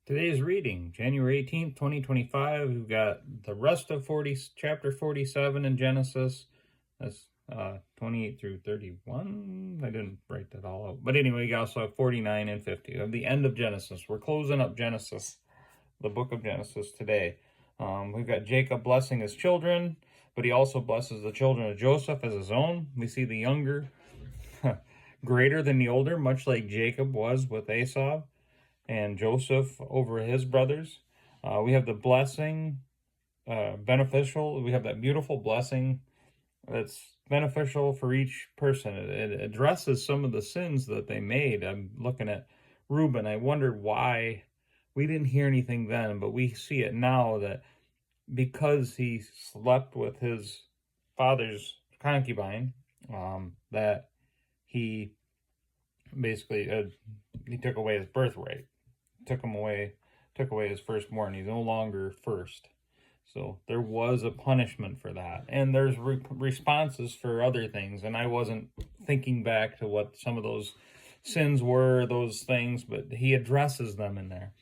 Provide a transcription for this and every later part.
Today's reading, January 18th, 2025. We've got the rest of chapter 47 in Genesis. That's 28 through 31. I didn't write that all out. But anyway, you also have 49 and 50 of the end of Genesis. We're closing up Genesis, the book of Genesis today. We've got Jacob blessing his children, but he also blesses the children of Joseph as his own. We see the younger greater than the older, much like Jacob was with Esau and Joseph over his brothers. We have the blessing, beneficial. We have that beautiful blessing that's beneficial for each person. It addresses some of the sins that they made. I'm looking at Reuben. I wondered why we didn't hear anything then, but we see it now that because he slept with his father's concubine, that he basically he took away his birthright, took away his firstborn. He's no longer first. So there was a punishment for that, and there's responses for other things. And I wasn't thinking back to what some of those sins were, those things, but he addresses them in there.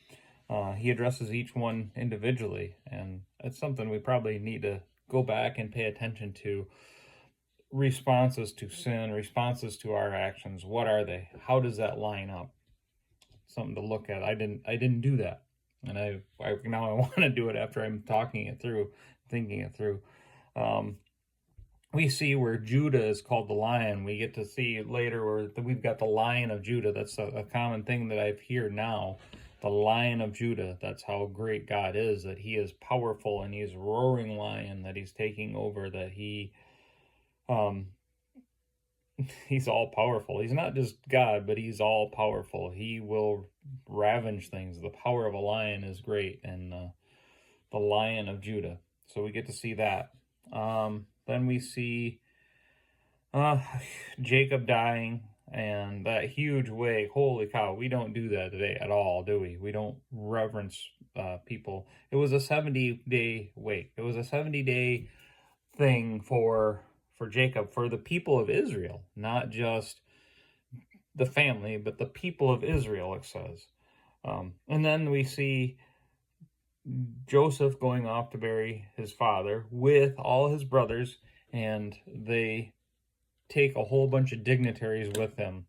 He addresses each one individually, and it's something we probably need to go back and pay attention to. Responses to sin, responses to our actions. What are they? How does that line up? Something to look at. I didn't do that, and I now I want to do it after I'm talking it through, thinking it through. We see where Judah is called the lion. We get to see later where we've got the Lion of Judah. That's a common thing that I hear now. The Lion of Judah. That's how great God is, that he is powerful and he's a roaring lion, that he's taking over, that he's all powerful. He's not just God, but he's all powerful. He will ravage things. The power of a lion is great, and the Lion of Judah. So we get to see that. Then we see Jacob dying and that huge wake. Holy cow, we don't do that today at all, do we? We don't reverence people. It was a 70-day wake. It was a 70-day thing for Jacob, for the people of Israel, not just the family, but the people of Israel, it says. And then we see Joseph going off to bury his father with all his brothers, and they take a whole bunch of dignitaries with him.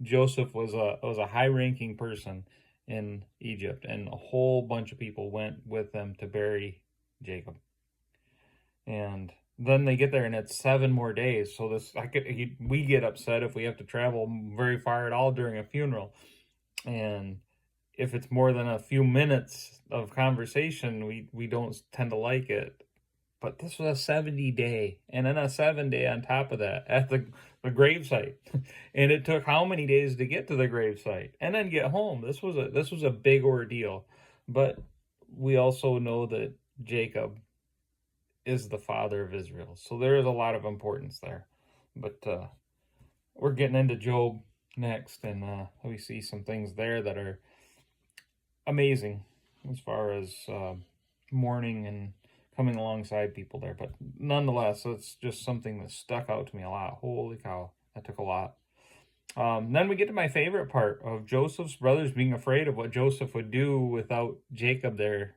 Joseph was a high-ranking person in Egypt, and a whole bunch of people went with them to bury Jacob. And then they get there, and it's 7 more days. So we get upset if we have to travel very far at all during a funeral, and if it's more than a few minutes of conversation, we don't tend to like it. But this was a 70-day, and then a 7-day on top of that at the gravesite. And it took how many days to get to the gravesite and then get home? This was a big ordeal. But we also know that Jacob is the father of Israel. So there is a lot of importance there. But we're getting into Job next, and we see some things there that are amazing as far as mourning and coming alongside people there. But nonetheless, it's just something that stuck out to me a lot. Holy cow, that took a lot. Then we get to my favorite part of Joseph's brothers being afraid of what Joseph would do without Jacob there.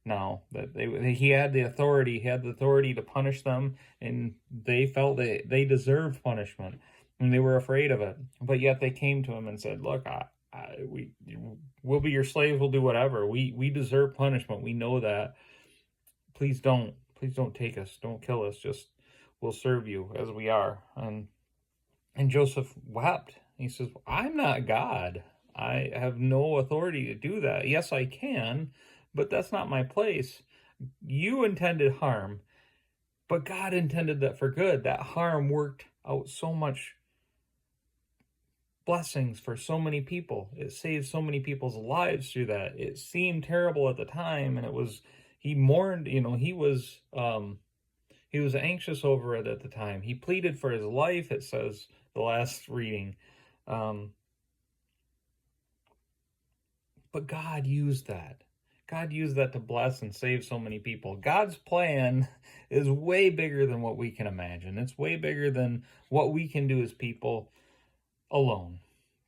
Now that he had the authority, to punish them, and they felt that they deserved punishment, and they were afraid of it. But yet they came to him and said, "Look, we'll be your slaves. We'll do whatever. We deserve punishment. We know that. Please don't take us. Don't kill us. Just we'll serve you as we are." And Joseph wept. He says, "I'm not God. I have no authority to do that. Yes, I can, but that's not my place. You intended harm, but God intended that for good. That harm worked out so much blessings for so many people. It saved so many people's lives through that. It seemed terrible at the time, and he mourned, he was anxious over it at the time. He pleaded for his life, it says, the last reading. But God used that. God used that to bless and save so many people. God's plan is way bigger than what we can imagine. It's way bigger than what we can do as people alone.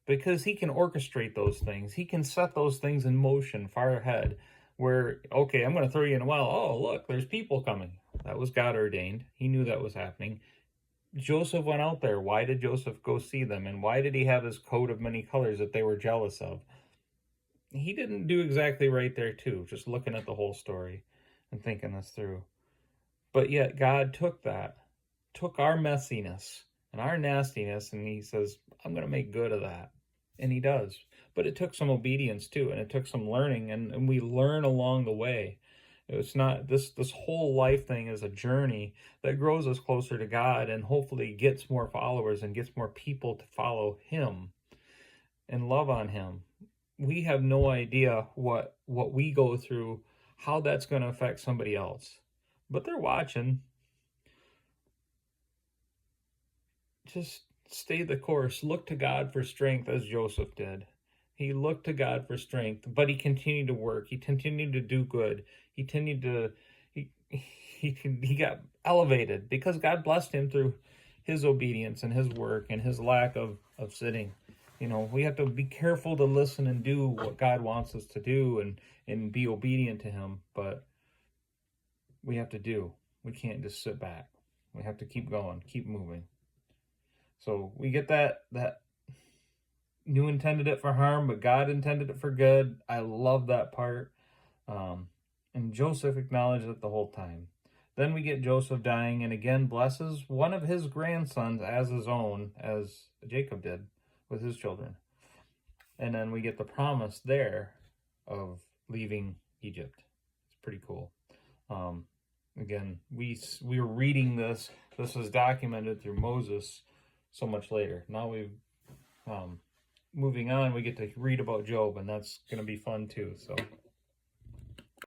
because he can orchestrate those things. He can set those things in motion far ahead where, okay, I'm going to throw you in a well. Oh, look, there's people coming. That was God ordained. He knew that was happening. Joseph went out there. Why did Joseph go see them? And why did he have his coat of many colors that they were jealous of? He didn't do exactly right there too, just looking at the whole story and thinking this through. But yet God took our messiness and our nastiness, and he says, I'm going to make good of that. And he does. But it took some obedience too, and it took some learning, and we learn along the way. It's not this whole life thing is a journey that grows us closer to God and hopefully gets more followers and gets more people to follow him and love on him. We have no idea what we go through, how that's going to affect somebody else. But they're watching. Just stay the course. Look to God for strength as Joseph did. He looked to God for strength, but he continued to work. He continued to do good. He continued to he got elevated because God blessed him through his obedience and his work and his lack of sitting. We have to be careful to listen and do what God wants us to do and be obedient to him, but we have to do. We can't just sit back. We have to keep going, keep moving. So we get that you intended it for harm, but God intended it for good. I love that part. And Joseph acknowledged it the whole time. Then we get Joseph dying and again blesses one of his grandsons as his own, as Jacob did with his children. And then we get the promise there of leaving Egypt. It's pretty cool. Again, we were reading this. This was documented through Moses so much later. Now we've moving on, we get to read about Job, and that's going to be fun too. So